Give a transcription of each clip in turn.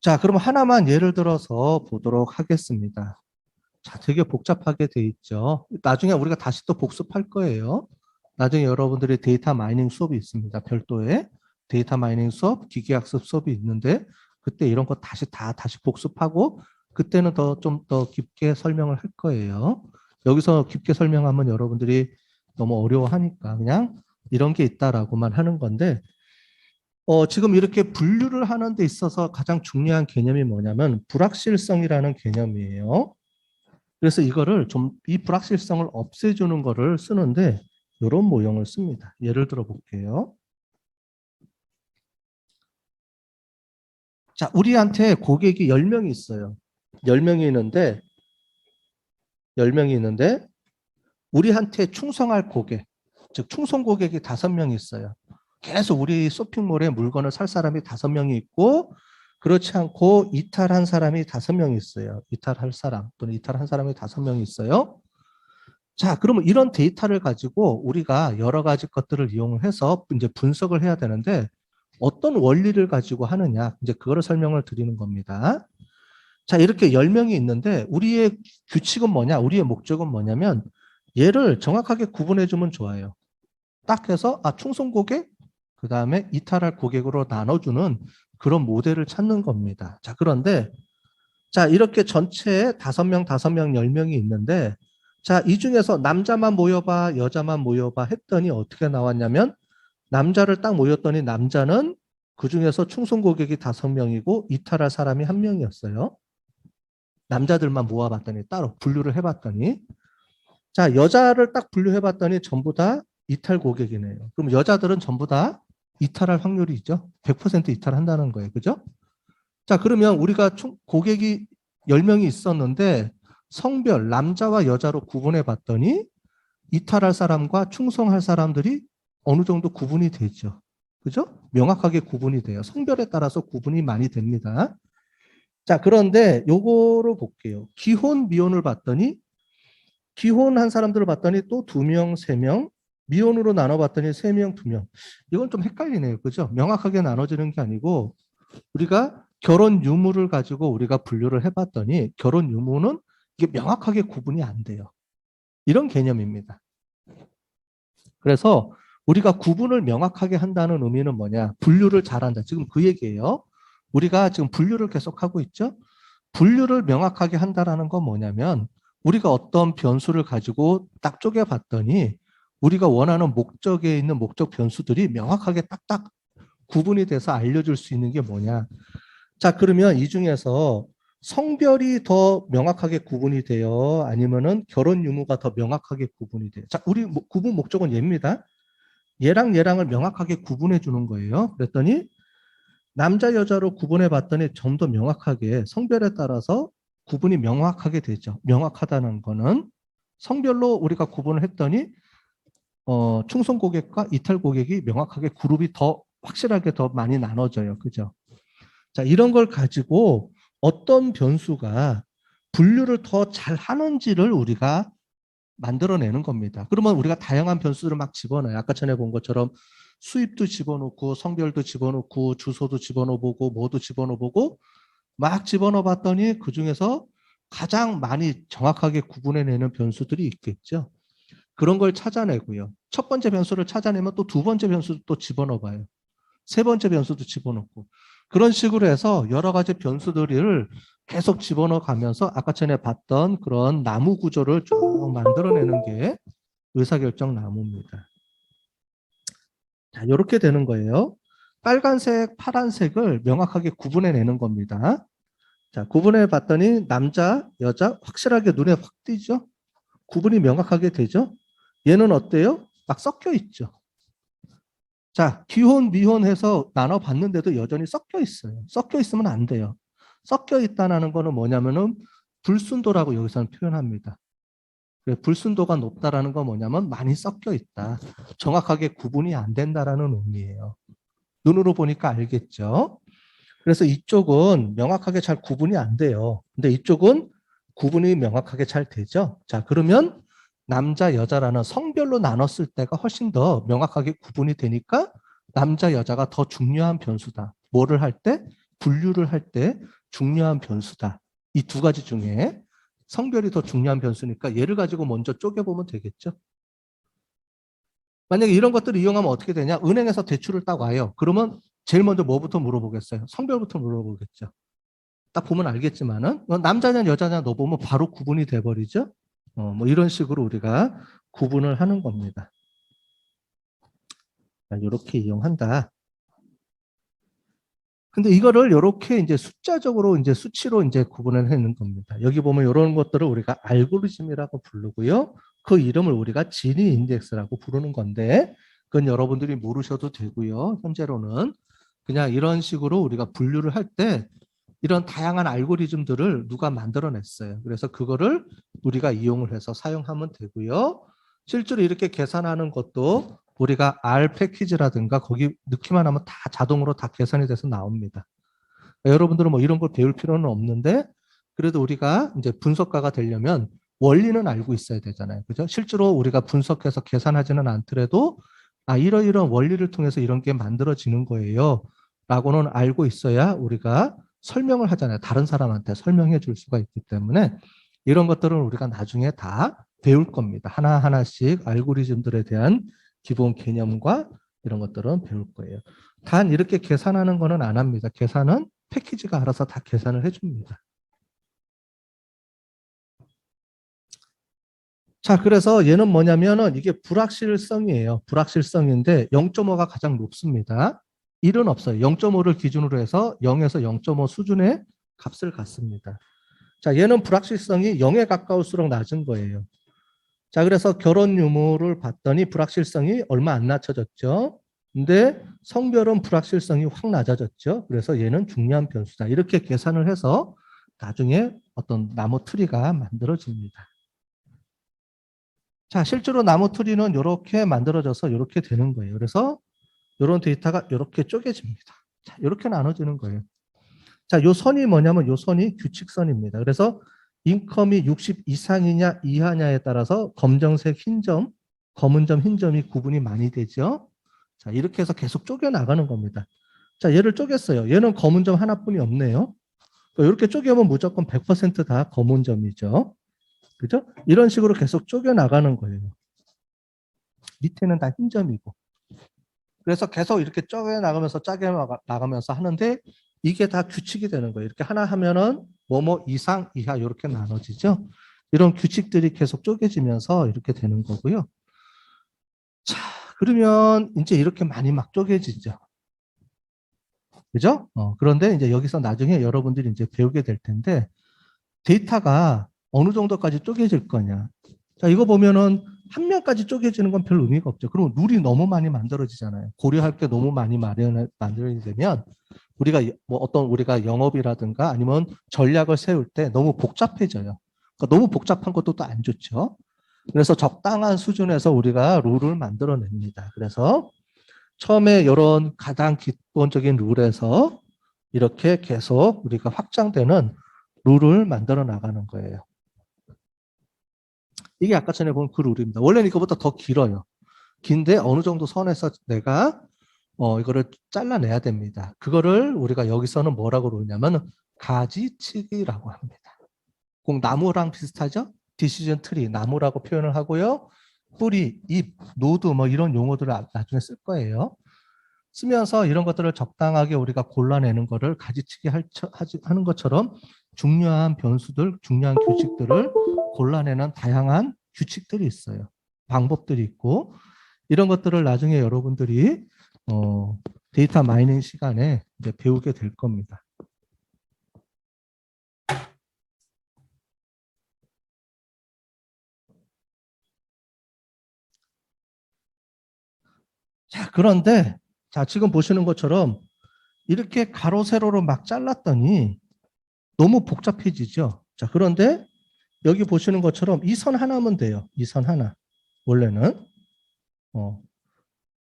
자, 그럼 하나만 예를 들어서 보도록 하겠습니다. 자, 되게 복잡하게 돼 있죠. 나중에 우리가 다시 또 복습할 거예요. 나중에 여러분들이 데이터 마이닝 수업이 있습니다. 별도의 데이터 마이닝 수업, 기계학습 수업이 있는데 그때 이런 거 다시 복습하고 그때는 좀 더 깊게 설명을 할 거예요. 여기서 깊게 설명하면 여러분들이 너무 어려워하니까 그냥 이런 게 있다라고만 하는 건데 지금 이렇게 분류를 하는 데 있어서 가장 중요한 개념이 뭐냐면 불확실성이라는 개념이에요. 그래서 이거를 이 불확실성을 없애주는 거를 쓰는데 이런 모형을 씁니다. 예를 들어 볼게요. 자, 우리한테 고객이 10명이 있어요. 10명이 있는데 10명이 있는데 우리한테 충성할 고객, 즉 충성 고객이 5명이 있어요. 계속 우리 쇼핑몰에 물건을 살 사람이 5명이 있고 그렇지 않고 이탈한 사람이 5명이 있어요. 이탈할 사람 또는 이탈한 사람이 5명이 있어요. 자, 그러면 이런 데이터를 가지고 우리가 여러 가지 것들을 이용해서 이제 분석을 해야 되는데 어떤 원리를 가지고 하느냐, 이제 그거를 설명을 드리는 겁니다. 자, 이렇게 10명이 있는데 우리의 규칙은 뭐냐, 우리의 목적은 뭐냐면 얘를 정확하게 구분해 주면 좋아요. 딱 해서 충성 고객, 그 다음에 이탈할 고객으로 나눠주는 그런 모델을 찾는 겁니다. 자, 그런데 자, 이렇게 전체에 5명, 5명, 10명이 있는데 자, 이 중에서 남자만 모여봐, 여자만 모여봐 했더니 어떻게 나왔냐면 남자를 딱 모였더니 남자는 그 중에서 충성 고객이 5명이고 이탈할 사람이 1명이었어요. 남자들만 모아봤더니 따로 분류를 해봤더니 자, 여자를 딱 분류해봤더니 전부 다 이탈 고객이네요. 그럼 여자들은 전부 다 이탈할 확률이 있죠. 100% 이탈한다는 거예요. 그죠? 자, 그러면 우리가 고객이 10명이 있었는데 성별, 남자와 여자로 구분해 봤더니 이탈할 사람과 충성할 사람들이 어느 정도 구분이 되죠. 그죠? 명확하게 구분이 돼요. 성별에 따라서 구분이 많이 됩니다. 자, 그런데 요거를 볼게요. 기혼, 미혼을 봤더니 기혼한 사람들을 봤더니 또 2명, 3명, 미혼으로 나눠봤더니 3명, 2명. 이건 좀 헷갈리네요. 그죠? 명확하게 나눠지는 게 아니고 우리가 결혼 유무를 가지고 우리가 분류를 해봤더니 결혼 유무는 이게 명확하게 구분이 안 돼요. 이런 개념입니다. 그래서 우리가 구분을 명확하게 한다는 의미는 뭐냐? 분류를 잘한다. 지금 그 얘기예요. 우리가 지금 분류를 계속하고 있죠? 분류를 명확하게 한다는 건 뭐냐면 우리가 어떤 변수를 가지고 딱 쪼개봤더니 우리가 원하는 목적에 있는 목적 변수들이 명확하게 딱딱 구분이 돼서 알려줄 수 있는 게 뭐냐? 자, 그러면 이 중에서 성별이 더 명확하게 구분이 돼요? 아니면은 결혼 유무가 더 명확하게 구분이 돼요? 자, 우리 구분 목적은 얘입니다. 얘랑 얘랑을 명확하게 구분해 주는 거예요. 그랬더니 남자, 여자로 구분해 봤더니 좀 더 명확하게 성별에 따라서 구분이 명확하게 되죠. 명확하다는 거는 성별로 우리가 구분을 했더니 충성 고객과 이탈 고객이 명확하게 그룹이 더 확실하게 더 많이 나눠져요. 그죠? 자, 이런 걸 가지고 어떤 변수가 분류를 더 잘 하는지를 우리가 만들어내는 겁니다. 그러면 우리가 다양한 변수를 막 집어넣어요. 아까 전에 본 것처럼 수입도 집어넣고 성별도 집어넣고 주소도 집어넣어보고 뭐도 집어넣어보고 막 집어넣어봤더니 그중에서 가장 많이 정확하게 구분해내는 변수들이 있겠죠. 그런 걸 찾아내고요. 첫 번째 변수를 찾아내면 또 두 번째 변수도 또 집어넣어봐요. 세 번째 변수도 집어넣고 그런 식으로 해서 여러 가지 변수들을 계속 집어넣어 가면서 아까 전에 봤던 그런 나무 구조를 쭉 만들어내는 게 의사결정 나무입니다. 자, 이렇게 되는 거예요. 빨간색, 파란색을 명확하게 구분해내는 겁니다. 자, 구분해 봤더니 남자, 여자 확실하게 눈에 확 띄죠? 구분이 명확하게 되죠? 얘는 어때요? 막 섞여 있죠. 자, 기혼, 미혼해서 나눠봤는데도 여전히 섞여 있어요. 섞여 있으면 안 돼요. 섞여 있다는 거는 뭐냐면은 불순도라고 여기서는 표현합니다. 불순도가 높다라는 건 뭐냐면 많이 섞여 있다. 정확하게 구분이 안 된다라는 의미예요. 눈으로 보니까 알겠죠? 그래서 이쪽은 명확하게 잘 구분이 안 돼요. 근데 이쪽은 구분이 명확하게 잘 되죠? 자, 그러면 남자, 여자라는 성별로 나눴을 때가 훨씬 더 명확하게 구분이 되니까 남자, 여자가 더 중요한 변수다. 뭐를 할 때? 분류를 할 때 중요한 변수다. 이 두 가지 중에 성별이 더 중요한 변수니까 얘를 가지고 먼저 쪼개보면 되겠죠. 만약에 이런 것들을 이용하면 어떻게 되냐? 은행에서 대출을 딱 와요. 그러면 제일 먼저 뭐부터 물어보겠어요? 성별부터 물어보겠죠. 딱 보면 알겠지만은 남자냐 여자냐 너 보면 바로 구분이 돼버리죠. 뭐 이런 식으로 우리가 구분을 하는 겁니다. 이렇게 이용한다. 근데 이거를 이렇게 이제 숫자적으로 이제 수치로 이제 구분을 해는 겁니다. 여기 보면 이런 것들을 우리가 알고리즘이라고 부르고요. 그 이름을 우리가 지니 인덱스라고 부르는 건데 그건 여러분들이 모르셔도 되고요. 현재로는 그냥 이런 식으로 우리가 분류를 할 때 이런 다양한 알고리즘들을 누가 만들어냈어요. 그래서 그거를 우리가 이용을 해서 사용하면 되고요. 실제로 이렇게 계산하는 것도 우리가 R 패키지라든가 거기 넣기만 하면 다 자동으로 다 계산이 돼서 나옵니다. 여러분들은 뭐 이런 걸 배울 필요는 없는데 그래도 우리가 이제 분석가가 되려면 원리는 알고 있어야 되잖아요. 그죠? 실제로 우리가 분석해서 계산하지는 않더라도 이러이러한 원리를 통해서 이런 게 만들어지는 거예요. 라고는 알고 있어야 우리가 설명을 하잖아요. 다른 사람한테 설명해 줄 수가 있기 때문에 이런 것들은 우리가 나중에 다 배울 겁니다. 하나하나씩 알고리즘들에 대한 기본 개념과 이런 것들은 배울 거예요. 단 이렇게 계산하는 거는 안 합니다. 계산은 패키지가 알아서 다 계산을 해줍니다. 자, 그래서 얘는 뭐냐면은 이게 불확실성이에요. 불확실성인데 0.5가 가장 높습니다. 1은 없어요. 0.5를 기준으로 해서 0에서 0.5 수준의 값을 갖습니다. 자, 얘는 불확실성이 0에 가까울수록 낮은 거예요. 자, 그래서 결혼 유무를 봤더니 불확실성이 얼마 안 낮춰졌죠. 근데 성별은 불확실성이 확 낮아졌죠. 그래서 얘는 중요한 변수다. 이렇게 계산을 해서 나중에 어떤 나무 트리가 만들어집니다. 자, 실제로 나무 트리는 이렇게 만들어져서 이렇게 되는 거예요. 그래서 이런 데이터가 이렇게 쪼개집니다. 자, 이렇게 나눠지는 거예요. 자, 요 선이 뭐냐면 요 선이 규칙선입니다. 그래서 인컴이 60 이상이냐 이하냐에 따라서 검정색 흰 점, 검은 점, 흰 점이 구분이 많이 되죠. 자, 이렇게 해서 계속 쪼개 나가는 겁니다. 자, 얘를 쪼갰어요. 얘는 검은 점 하나뿐이 없네요. 이렇게 쪼개면 무조건 100%다 검은 점이죠. 그죠? 이런 식으로 계속 쪼개 나가는 거예요. 밑에는 다 흰 점이고. 그래서 계속 이렇게 쪼개 나가면서 짜게 나가면서 하는데 이게 다 규칙이 되는 거예요. 이렇게 하나 하면은 뭐뭐 이상, 이하 이렇게 나눠지죠. 이런 규칙들이 계속 쪼개지면서 이렇게 되는 거고요. 자, 그러면 이제 이렇게 많이 막 쪼개지죠. 그죠? 그런데 이제 여기서 나중에 여러분들이 이제 배우게 될 텐데 데이터가 어느 정도까지 쪼개질 거냐. 자, 이거 보면은 한 명까지 쪼개지는 건 별 의미가 없죠. 그럼 룰이 너무 많이 만들어지잖아요. 고려할 게 너무 많이 만들어지게 되면 우리가 뭐 어떤 우리가 영업이라든가 아니면 전략을 세울 때 너무 복잡해져요. 그러니까 너무 복잡한 것도 또 안 좋죠. 그래서 적당한 수준에서 우리가 룰을 만들어냅니다. 그래서 처음에 이런 가장 기본적인 룰에서 이렇게 계속 우리가 확장되는 룰을 만들어 나가는 거예요. 이게 아까 전에 본 그 룰입니다. 원래는 이거보다 더 길어요. 긴데 어느 정도 선에서 내가 이거를 잘라내야 됩니다. 그거를 우리가 여기서는 뭐라고 그러냐면 가지치기라고 합니다. 꼭 나무랑 비슷하죠? 디시전 트리, 나무라고 표현을 하고요. 뿌리, 잎, 노드 뭐 이런 용어들을 나중에 쓸 거예요. 쓰면서 이런 것들을 적당하게 우리가 골라내는 거를 가지치기 하는 것처럼 중요한 변수들, 중요한 규칙들을 골라내는 다양한 규칙들이 있어요. 방법들이 있고 이런 것들을 나중에 여러분들이 데이터 마이닝 시간에 이제 배우게 될 겁니다. 자, 그런데 자, 지금 보시는 것처럼 이렇게 가로 세로로 막 잘랐더니 너무 복잡해지죠. 자, 그런데 여기 보시는 것처럼 이 선 하나면 돼요. 이 선 하나. 원래는.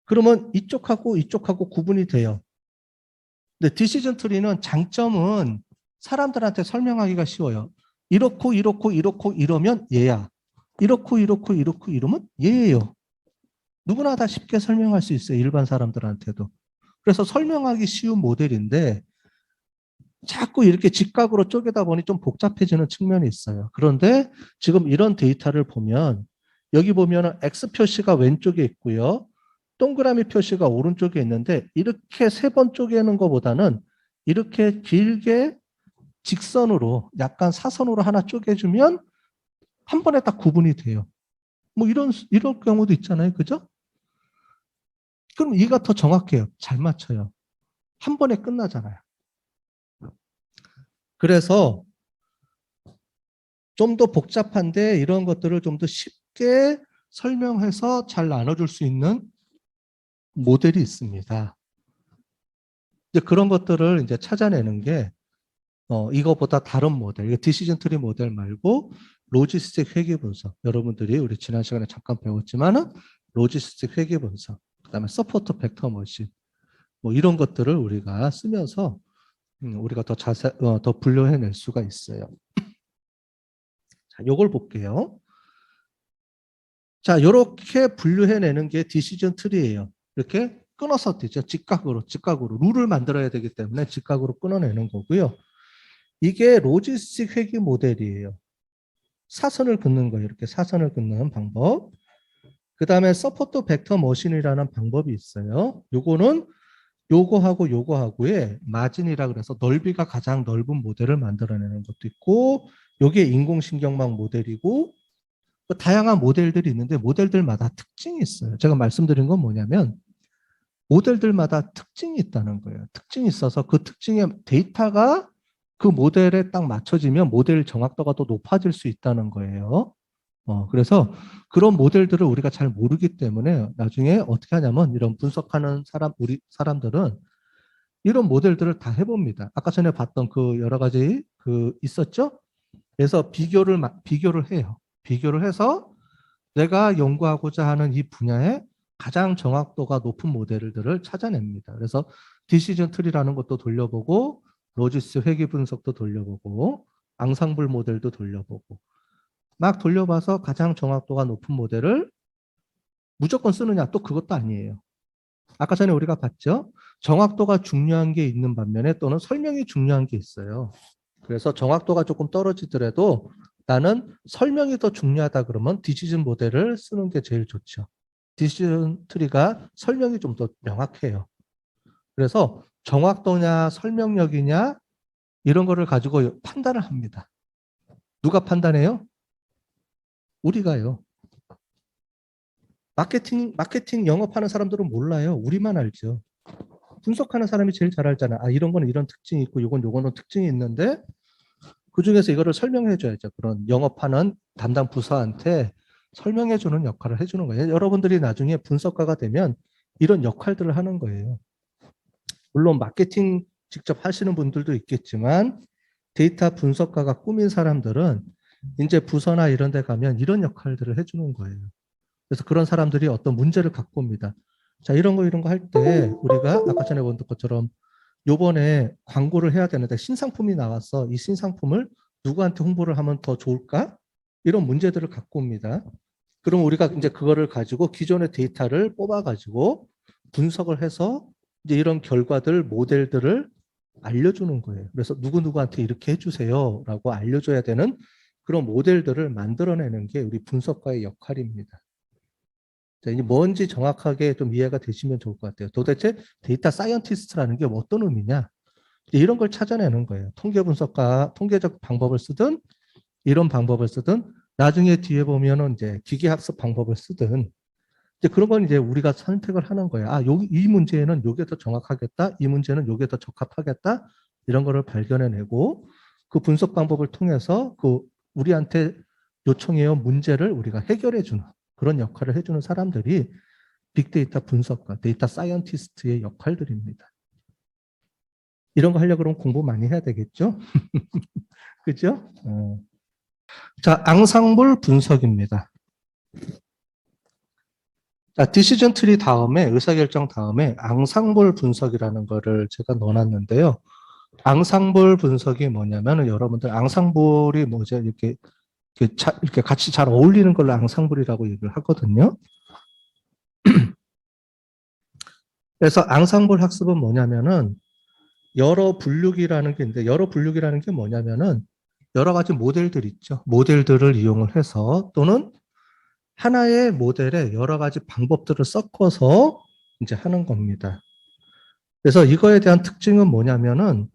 그러면 이쪽하고 이쪽하고 구분이 돼요. 근데 디시전 트리는 장점은 사람들한테 설명하기가 쉬워요. 이렇고 이렇고 이렇고 이러면 얘야. 이렇고 이렇고 이렇고 이러면 얘예요. 누구나 다 쉽게 설명할 수 있어요. 일반 사람들한테도. 그래서 설명하기 쉬운 모델인데 자꾸 이렇게 직각으로 쪼개다 보니 좀 복잡해지는 측면이 있어요. 그런데 지금 이런 데이터를 보면 여기 보면은 X 표시가 왼쪽에 있고요. 동그라미 표시가 오른쪽에 있는데 이렇게 세 번 쪼개는 것보다는 이렇게 길게 직선으로 약간 사선으로 하나 쪼개주면 한 번에 딱 구분이 돼요. 뭐 이런 경우도 있잖아요. 그죠? 그럼 이가 더 정확해요. 잘 맞춰요. 한 번에 끝나잖아요. 그래서 좀 더 복잡한데 이런 것들을 좀 더 쉽게 설명해서 잘 나눠줄 수 있는 모델이 있습니다. 이제 그런 것들을 이제 찾아내는 게 이거보다 다른 모델, 디시전 트리 모델 말고 로지스틱 회계 분석. 여러분들이 우리 지난 시간에 잠깐 배웠지만은 로지스틱 회계 분석, 그다음에 서포트 벡터 머신, 뭐 이런 것들을 우리가 쓰면서 우리가 더 분류해낼 수가 있어요. 자, 요걸 볼게요. 자, 이렇게 분류해내는 게 디시전 트리예요. 이렇게 끊어서 되죠. 직각으로 룰을 만들어야 되기 때문에 직각으로 끊어내는 거고요. 이게 로지스틱 회귀 모델이에요. 사선을 긋는 거예요. 이렇게 사선을 긋는 방법. 그 다음에 서포트 벡터 머신이라는 방법이 있어요. 요거는 요거하고의 마진이라 그래서 넓이가 가장 넓은 모델을 만들어내는 것도 있고, 요게 인공신경망 모델이고, 다양한 모델들이 있는데 모델들마다 특징이 있어요. 제가 말씀드린 건 뭐냐면 모델들마다 특징이 있다는 거예요. 특징이 있어서 그 특징의 데이터가 그 모델에 딱 맞춰지면 모델 정확도가 더 높아질 수 있다는 거예요. 그래서 그런 모델들을 우리가 잘 모르기 때문에 나중에 어떻게 하냐면 이런 분석하는 우리 사람들은 이런 모델들을 다 해봅니다. 아까 전에 봤던 그 여러 가지 있었죠? 그래서 비교를 해요. 비교를 해서 내가 연구하고자 하는 이 분야에 가장 정확도가 높은 모델들을 찾아냅니다. 그래서 디시전 트리라는 것도 돌려보고 로지스 회귀 분석도 돌려보고 앙상블 모델도 돌려보고 막 돌려봐서 가장 정확도가 높은 모델을 무조건 쓰느냐 또 그것도 아니에요. 아까 전에 우리가 봤죠? 정확도가 중요한 게 있는 반면에 또는 설명이 중요한 게 있어요. 그래서 정확도가 조금 떨어지더라도 나는 설명이 더 중요하다 그러면 디시전 모델을 쓰는 게 제일 좋죠. 디시전 트리가 설명이 좀 더 명확해요. 그래서 정확도냐 설명력이냐 이런 거를 가지고 판단을 합니다. 누가 판단해요? 우리가요. 마케팅 영업하는 사람들은 몰라요. 우리만 알죠. 분석하는 사람이 제일 잘 알잖아. 아, 이런 거는 이런 특징이 있고 요거는 특징이 있는데 그중에서 이거를 설명해 줘야죠. 그런 영업하는 담당 부서한테 설명해 주는 역할을 해주는 거예요. 여러분들이 나중에 분석가가 되면 이런 역할들을 하는 거예요. 물론 마케팅 직접 하시는 분들도 있겠지만 데이터 분석가가 꾸민 사람들은 이제 부서나 이런 데 가면 이런 역할들을 해주는 거예요. 그래서 그런 사람들이 어떤 문제를 갖고 옵니다. 자, 이런 거 할 때 우리가 아까 전에 본 것처럼 요번에 광고를 해야 되는데 신상품이 나왔어. 이 신상품을 누구한테 홍보를 하면 더 좋을까? 이런 문제들을 갖고 옵니다. 그럼 우리가 이제 그거를 가지고 기존의 데이터를 뽑아가지고 분석을 해서 이제 이런 결과들, 모델들을 알려주는 거예요. 그래서 누구누구한테 이렇게 해주세요 라고 알려줘야 되는 그런 모델들을 만들어내는 게 우리 분석가의 역할입니다. 자, 이제 뭔지 정확하게 좀 이해가 되시면 좋을 것 같아요. 도대체 데이터 사이언티스트라는 게 어떤 의미냐? 이런 걸 찾아내는 거예요. 통계 분석가, 통계적 방법을 쓰든 이런 방법을 쓰든 나중에 뒤에 보면은 이제 기계학습 방법을 쓰든 이제 그런 건 이제 우리가 선택을 하는 거예요. 아, 이 문제에는 요게 더 정확하겠다. 이 문제는 요게 더 적합하겠다. 이런 거를 발견해내고 그 분석 방법을 통해서 그 우리한테 요청해온 문제를 우리가 해결해주는 그런 역할을 해주는 사람들이 빅데이터 분석가, 데이터 사이언티스트의 역할들입니다. 이런 거 하려고 그러면 공부 많이 해야 되겠죠? 그죠? 자, 앙상블 분석입니다. 자, 디시전 트리 다음에, 의사결정 다음에 앙상블 분석이라는 거를 제가 넣어놨는데요. 앙상블 분석이 뭐냐면 여러분들 앙상블이 뭐죠? 이렇게 같이 잘 어울리는 걸로 앙상블이라고 얘기를 하거든요. 그래서 앙상블 학습은 뭐냐면은 여러 분류기라는 게 있는데 여러 분류기라는 게 뭐냐면은 여러 가지 모델들 있죠. 모델들을 이용을 해서 또는 하나의 모델에 여러 가지 방법들을 섞어서 이제 하는 겁니다. 그래서 이거에 대한 특징은 뭐냐면은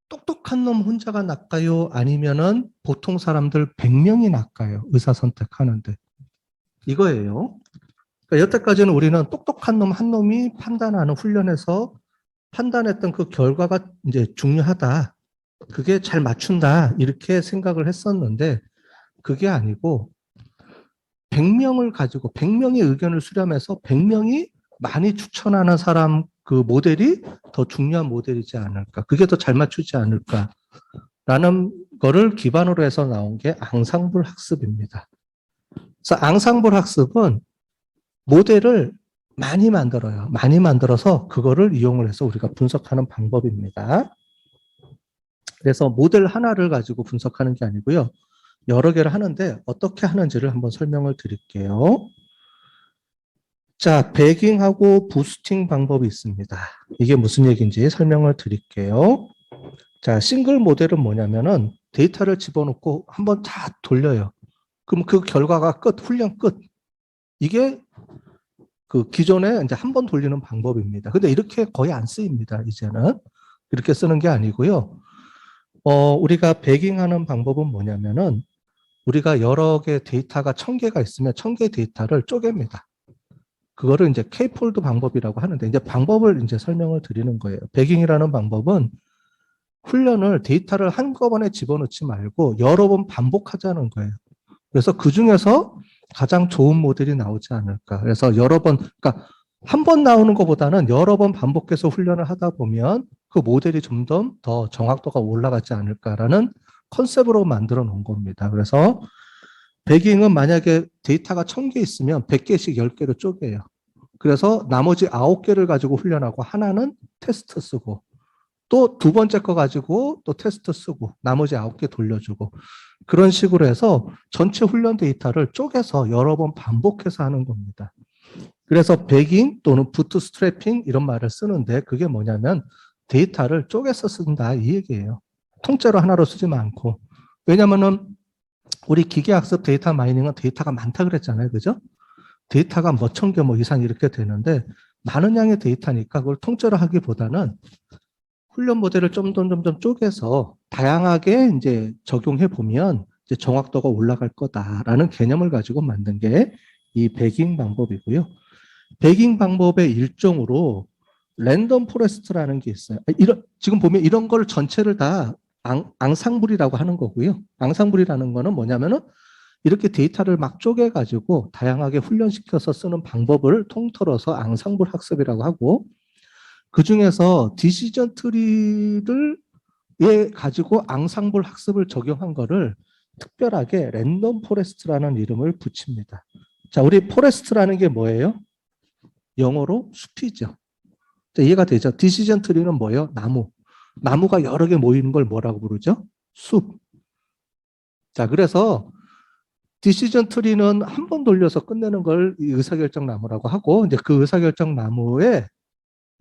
똑똑한 놈 혼자가 낫까요? 아니면은 보통 사람들 100명이 낫까요? 의사 선택하는데. 이거예요. 그러니까 여태까지는 우리는 똑똑한 놈 한 놈이 판단하는 훈련에서 판단했던 그 결과가 이제 중요하다. 그게 잘 맞춘다. 이렇게 생각을 했었는데 그게 아니고 100명을 가지고 100명의 의견을 수렴해서 100명이 많이 추천하는 사람 그 모델이 더 중요한 모델이지 않을까. 그게 더 잘 맞추지 않을까라는 거를 기반으로 해서 나온 게 앙상블 학습입니다. 그래서 앙상블 학습은 모델을 많이 만들어요. 많이 만들어서 그거를 이용을 해서 우리가 분석하는 방법입니다. 그래서 모델 하나를 가지고 분석하는 게 아니고요. 여러 개를 하는데 어떻게 하는지를 한번 설명을 드릴게요. 자, 배깅하고 부스팅 방법이 있습니다. 이게 무슨 얘기인지 설명을 드릴게요. 자, 싱글 모델은 뭐냐면은 데이터를 집어넣고 한번 다 돌려요. 그럼 그 결과가 끝, 훈련 끝. 이게 그 기존에 이제 한 번 돌리는 방법입니다. 근데 이렇게 거의 안 쓰입니다. 이제는. 이렇게 쓰는 게 아니고요. 우리가 배깅하는 방법은 뭐냐면은 우리가 여러 개 데이터가 1000개가 있으면 1000개 데이터를 쪼갭니다. 그거를 이제 K-폴드 방법이라고 하는데 이제 방법을 이제 설명을 드리는 거예요. 배깅이라는 방법은 훈련을 데이터를 한꺼번에 집어넣지 말고 여러 번 반복하자는 거예요. 그래서 그 중에서 가장 좋은 모델이 나오지 않을까. 그래서 여러 번, 그러니까 한 번 나오는 것보다는 여러 번 반복해서 훈련을 하다 보면 그 모델이 좀 더 정확도가 올라가지 않을까라는 컨셉으로 만들어 놓은 겁니다. 그래서 배깅은 만약에 데이터가 1000개 있으면 100개씩 10개로 쪼개요. 그래서 나머지 9개를 가지고 훈련하고 하나는 테스트 쓰고 또 두 번째 거 가지고 또 테스트 쓰고 나머지 9개 돌려주고 그런 식으로 해서 전체 훈련 데이터를 쪼개서 여러 번 반복해서 하는 겁니다. 그래서 배깅 또는 부트스트래핑 이런 말을 쓰는데 그게 뭐냐면 데이터를 쪼개서 쓴다 이 얘기예요. 통째로 하나로 쓰지 않고. 왜냐면은 우리 기계학습 데이터 마이닝은 데이터가 많다 그랬잖아요. 그죠? 데이터가 뭐 1000개 뭐 이상 이렇게 되는데 많은 양의 데이터니까 그걸 통째로 하기보다는 훈련 모델을 점점 쪼개서 다양하게 이제 적용해 보면 이제 정확도가 올라갈 거다라는 개념을 가지고 만든 게 이 배깅 방법이고요. 배깅 방법의 일종으로 랜덤 포레스트라는 게 있어요. 지금 보면 이런 걸 전체를 다 앙상블이라고 하는 거고요. 앙상블이라는 거는 뭐냐면은 이렇게 데이터를 막 쪼개가지고 다양하게 훈련시켜서 쓰는 방법을 통틀어서 앙상블 학습이라고 하고 그 중에서 디시전 트리를 가지고 앙상블 학습을 적용한 거를 특별하게 랜덤 포레스트라는 이름을 붙입니다. 자, 우리 포레스트라는 게 뭐예요? 영어로 숲이죠. 자, 이해가 되죠? 디시전 트리는 뭐예요? 나무. 나무가 여러 개 모이는 걸 뭐라고 부르죠? 숲. 자, 그래서 디시전 트리는 한 번 돌려서 끝내는 걸 의사결정 나무라고 하고 이제 그 의사결정 나무에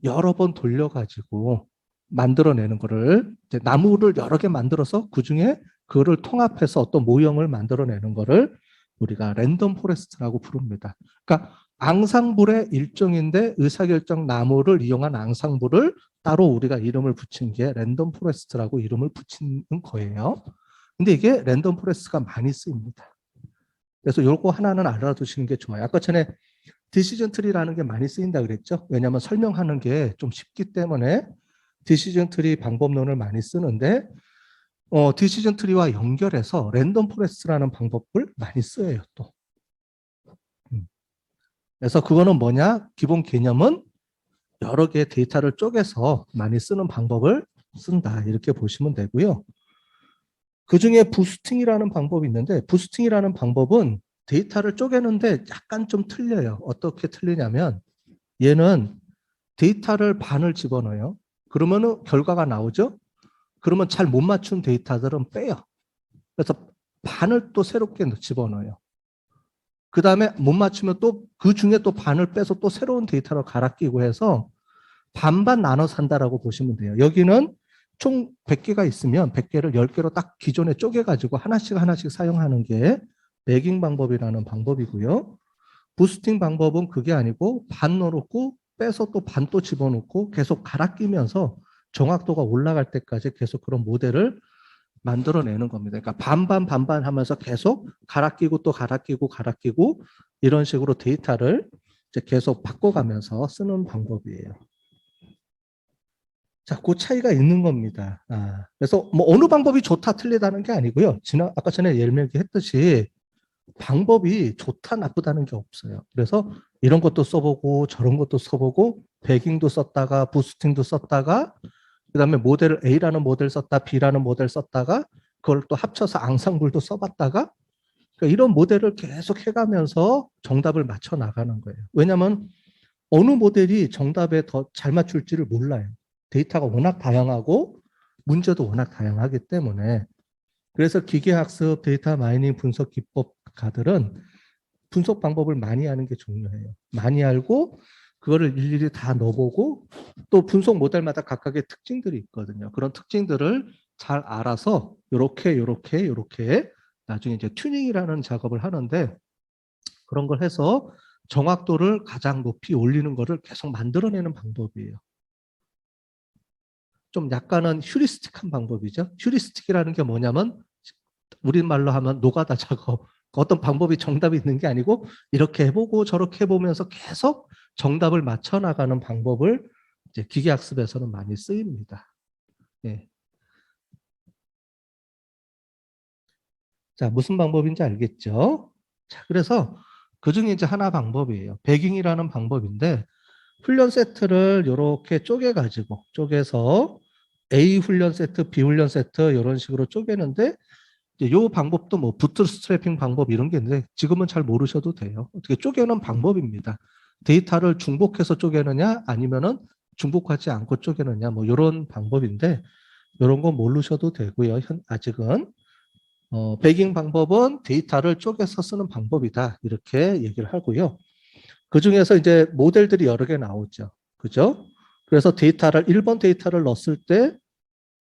여러 번 돌려가지고 만들어내는 거를 이제 나무를 여러 개 만들어서 그 중에 그거를 통합해서 어떤 모형을 만들어내는 거를 우리가 랜덤 포레스트라고 부릅니다. 그러니까 앙상블의 일종인데 의사결정 나무를 이용한 앙상블을 따로 우리가 이름을 붙인 게 랜덤 포레스트라고 이름을 붙이는 거예요. 근데 이게 랜덤 포레스트가 많이 쓰입니다. 그래서 요거 하나는 알아두시는 게 좋아요. 아까 전에 디시전 트리라는 게 많이 쓰인다 그랬죠. 왜냐하면 설명하는 게 좀 쉽기 때문에 디시전 트리 방법론을 많이 쓰는데 디시전 트리와 연결해서 랜덤 포레스트라는 방법을 많이 써요 또. 그래서 그거는 뭐냐? 기본 개념은 여러 개의 데이터를 쪼개서 많이 쓰는 방법을 쓴다 이렇게 보시면 되고요. 그 중에 부스팅이라는 방법이 있는데 부스팅이라는 방법은 데이터를 쪼개는데 약간 좀 틀려요. 어떻게 틀리냐면 얘는 데이터를 반을 집어넣어요. 그러면은 결과가 나오죠. 그러면 잘 못 맞춘 데이터들은 빼요. 그래서 반을 또 새롭게 집어넣어요. 그 다음에 못 맞추면 또 그 중에 또 반을 빼서 또 새로운 데이터로 갈아 끼고 해서 반반 나눠서 한다라고 보시면 돼요. 여기는 총 100개가 있으면 100개를 10개로 딱 기존에 쪼개가지고 하나씩 하나씩 사용하는 게 매깅 방법이라는 방법이고요. 부스팅 방법은 그게 아니고 반 넣어놓고 빼서 또 반 또 집어넣고 계속 갈아 끼면서 정확도가 올라갈 때까지 계속 그런 모델을 만들어내는 겁니다. 그러니까 반반 반반 하면서 계속 갈아 끼고 또 갈아 끼고 갈아 끼고 이런 식으로 데이터를 이제 계속 바꿔가면서 쓰는 방법이에요. 자, 그 차이가 있는 겁니다. 그래서 뭐 어느 방법이 좋다 틀리다는 게 아니고요. 아까 전에 예명기 했듯이 방법이 좋다 나쁘다는 게 없어요. 그래서 이런 것도 써보고 저런 것도 써보고 배깅도 썼다가 부스팅도 썼다가 그다음에 모델을 A라는 모델 썼다 B라는 모델 썼다가 그걸 또 합쳐서 앙상블도 써봤다가 그러니까 이런 모델을 계속 해가면서 정답을 맞춰 나가는 거예요. 왜냐하면 어느 모델이 정답에 더 잘 맞출지를 몰라요. 데이터가 워낙 다양하고 문제도 워낙 다양하기 때문에 그래서 기계학습, 데이터 마이닝, 분석 기법가들은 분석 방법을 많이 하는 게 중요해요. 많이 알고 그거를 일일이 다 넣어보고 또 분석 모델마다 각각의 특징들이 있거든요. 그런 특징들을 잘 알아서 요렇게 나중에 이제 튜닝이라는 작업을 하는데 그런 걸 해서 정확도를 가장 높이 올리는 거를 계속 만들어내는 방법이에요. 좀 약간은 휴리스틱한 방법이죠. 휴리스틱이라는 게 뭐냐면 우리말로 하면 노가다 작업. 어떤 방법이 정답이 있는 게 아니고 이렇게 해보고 저렇게 해보면서 계속 정답을 맞춰 나가는 방법을 이제 기계학습에서는 많이 쓰입니다. 예. 자, 무슨 방법인지 알겠죠? 자, 그래서 그 중에 이제 하나 방법이에요. 배깅이라는 방법인데 훈련 세트를 이렇게 쪼개서 A 훈련 세트, B 훈련 세트 이런 식으로 쪼개는데 이 방법도 뭐 부트스트래핑 방법 이런 게 있는데 지금은 잘 모르셔도 돼요. 어떻게 쪼개는 방법입니다. 데이터를 중복해서 쪼개느냐 아니면은 중복하지 않고 쪼개느냐 뭐 이런 방법인데 이런 건 모르셔도 되고요. 아직은 배깅 방법은 데이터를 쪼개서 쓰는 방법이다 이렇게 얘기를 하고요. 그 중에서 이제 모델들이 여러 개 나오죠. 그죠? 그래서 데이터를 1번 데이터를 넣었을 때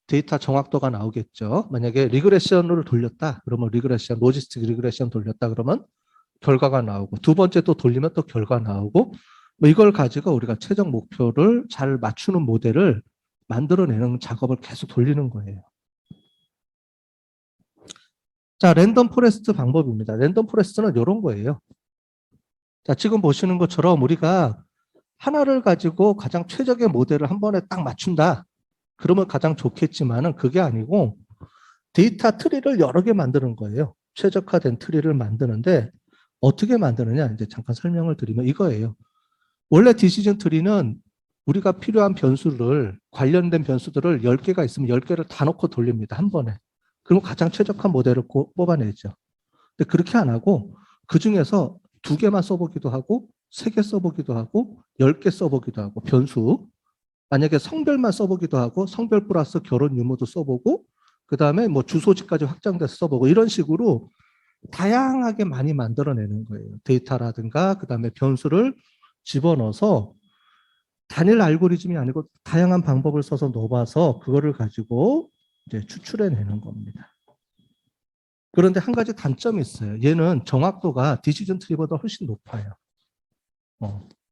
데이터 정확도가 나오겠죠. 만약에 리그레션을 돌렸다. 그러면 리그레션, 로지스틱 리그레션 돌렸다. 그러면 결과가 나오고 두 번째 또 돌리면 또 결과 나오고 뭐 이걸 가지고 우리가 최종 목표를 잘 맞추는 모델을 만들어내는 작업을 계속 돌리는 거예요. 자, 랜덤 포레스트 방법입니다. 랜덤 포레스트는 이런 거예요. 자, 지금 보시는 것처럼 우리가 하나를 가지고 가장 최적의 모델을 한 번에 딱 맞춘다. 그러면 가장 좋겠지만은 그게 아니고 데이터 트리를 여러 개 만드는 거예요. 최적화된 트리를 만드는데 어떻게 만드느냐 이제 잠깐 설명을 드리면 이거예요. 원래 디시전 트리는 우리가 필요한 변수를 관련된 변수들을 10개가 있으면 10개를 다 넣고 돌립니다. 한 번에. 그럼 가장 최적화 모델을 뽑아내죠. 근데 그렇게 안 하고 그중에서 2개만 써보기도 하고 3개 써보기도 하고 10개 써보기도 하고 변수 만약에 성별만 써보기도 하고 성별 플러스 결혼 유무도 써보고 그 다음에 뭐 주소지까지 확장돼서 써보고 이런 식으로 다양하게 많이 만들어내는 거예요. 데이터라든가 그 다음에 변수를 집어넣어서 단일 알고리즘이 아니고 다양한 방법을 써서 넣어봐서 그거를 가지고 이제 추출해내는 겁니다. 그런데 한 가지 단점이 있어요. 얘는 정확도가 디시전 트리보다 훨씬 높아요.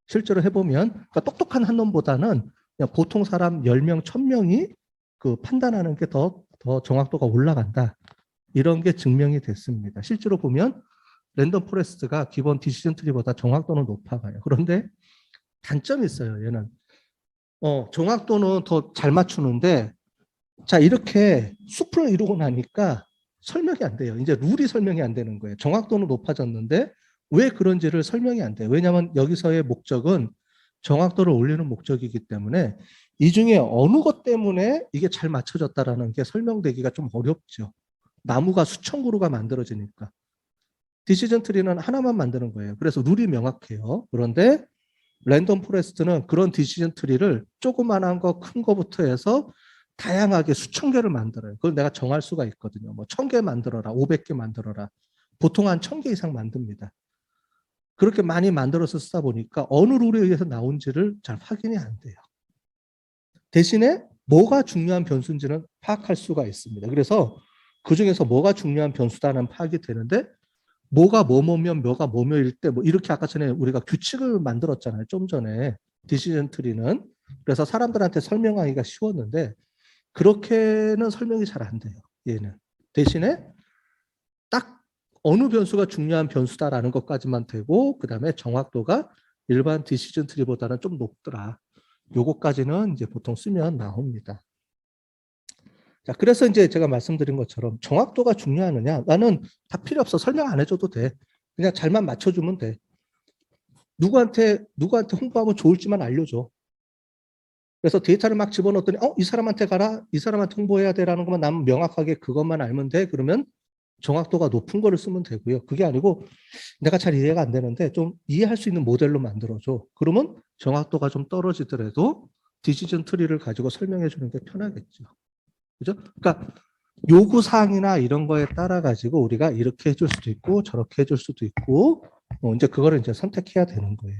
실제로 해보면 그러니까 똑똑한 한 놈보다는 그냥 보통 사람 10명, 1000명이 그 판단하는 게 더 정확도가 올라간다. 이런 게 증명이 됐습니다. 실제로 보면 랜덤 포레스트가 기본 디시전 트리보다 정확도는 높아가요. 그런데 단점이 있어요. 얘는 정확도는 더 잘 맞추는데 자 이렇게 숲을 이루고 나니까 설명이 안 돼요. 이제 룰이 설명이 안 되는 거예요. 정확도는 높아졌는데 왜 그런지를 설명이 안 돼요. 왜냐하면 여기서의 목적은 정확도를 올리는 목적이기 때문에 이 중에 어느 것 때문에 이게 잘 맞춰졌다라는 게 설명되기가 좀 어렵죠. 나무가 수천 그루가 만들어지니까. 디시전 트리는 하나만 만드는 거예요. 그래서 룰이 명확해요. 그런데 랜덤 포레스트는 그런 디시전 트리를 조그만한 거, 큰 거부터 해서 다양하게 수천 개를 만들어요. 그걸 내가 정할 수가 있거든요. 뭐 1000개 만들어라, 500개 만들어라. 보통 한 1000개 이상 만듭니다. 그렇게 많이 만들어서 쓰다 보니까 어느 룰에 의해서 나온지를 잘 확인이 안 돼요. 대신에 뭐가 중요한 변수인지는 파악할 수가 있습니다. 그래서 그 중에서 뭐가 중요한 변수다는 파악이 되는데 뭐가 뭐뭐면 뭐가 뭐뭐일 때 뭐 이렇게 아까 전에 우리가 규칙을 만들었잖아요. 좀 전에 디시전 트리는. 그래서 사람들한테 설명하기가 쉬웠는데 그렇게는 설명이 잘 안 돼요. 얘는. 대신에 딱 어느 변수가 중요한 변수다라는 것까지만 되고 그다음에 정확도가 일반 디시전 트리보다는 좀 높더라. 요거까지는 이제 보통 쓰면 나옵니다. 자, 그래서 이제 제가 말씀드린 것처럼 정확도가 중요하느냐? 나는 다 필요 없어. 설명 안 해줘도 돼. 그냥 잘만 맞춰주면 돼. 누구한테 홍보하면 좋을지만 알려줘. 그래서 데이터를 막 집어넣었더니 이 사람한테 가라. 이 사람한테 홍보해야 돼라는 것만 나는 명확하게 그것만 알면 돼. 그러면 정확도가 높은 거를 쓰면 되고요. 그게 아니고 내가 잘 이해가 안 되는데 좀 이해할 수 있는 모델로 만들어줘. 그러면 정확도가 좀 떨어지더라도 디시전 트리를 가지고 설명해 주는 게 편하겠죠. 그죠? 그러니까 요구 사항이나 이런 거에 따라 가지고 우리가 이렇게 해줄 수도 있고 저렇게 해줄 수도 있고 이제 그거를 이제 선택해야 되는 거예요.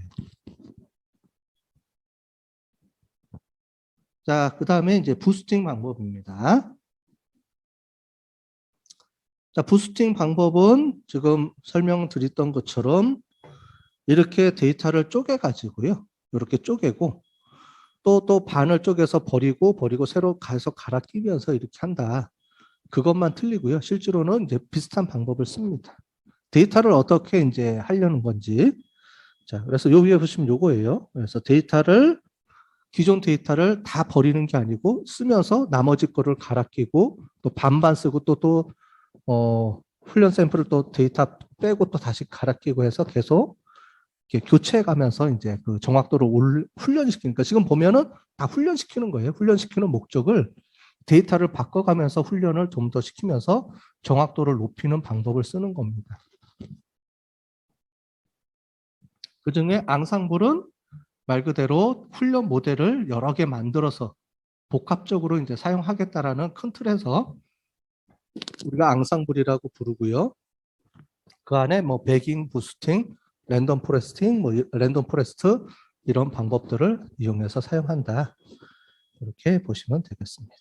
자, 그 다음에 이제 부스팅 방법입니다. 자, 부스팅 방법은 지금 설명드렸던 것처럼 이렇게 데이터를 쪼개 가지고요. 이렇게 쪼개고 또 반을 쪼개서 버리고 새로 가서 갈아 끼면서 이렇게 한다. 그것만 틀리고요. 실제로는 이제 비슷한 방법을 씁니다. 데이터를 어떻게 이제 하려는 건지. 자, 그래서 요 위에 보시면 요거예요. 그래서 기존 데이터를 다 버리는 게 아니고 쓰면서 나머지 거를 갈아 끼고 또 반반 쓰고 훈련 샘플을 또 데이터 빼고 또 다시 갈아 끼고 해서 계속 이렇게 교체해 가면서 이제 그 정확도를 훈련시키니까 지금 보면은 다 훈련시키는 거예요. 훈련시키는 목적을 데이터를 바꿔가면서 훈련을 좀 더 시키면서 정확도를 높이는 방법을 쓰는 겁니다. 그 중에 앙상블은 말 그대로 훈련 모델을 여러 개 만들어서 복합적으로 이제 사용하겠다라는 큰 틀에서 우리가 앙상블이라고 부르고요. 그 안에 뭐 배깅, 부스팅, 랜덤 포레스팅, 뭐 랜덤 포레스트 이런 방법들을 이용해서 사용한다. 이렇게 보시면 되겠습니다.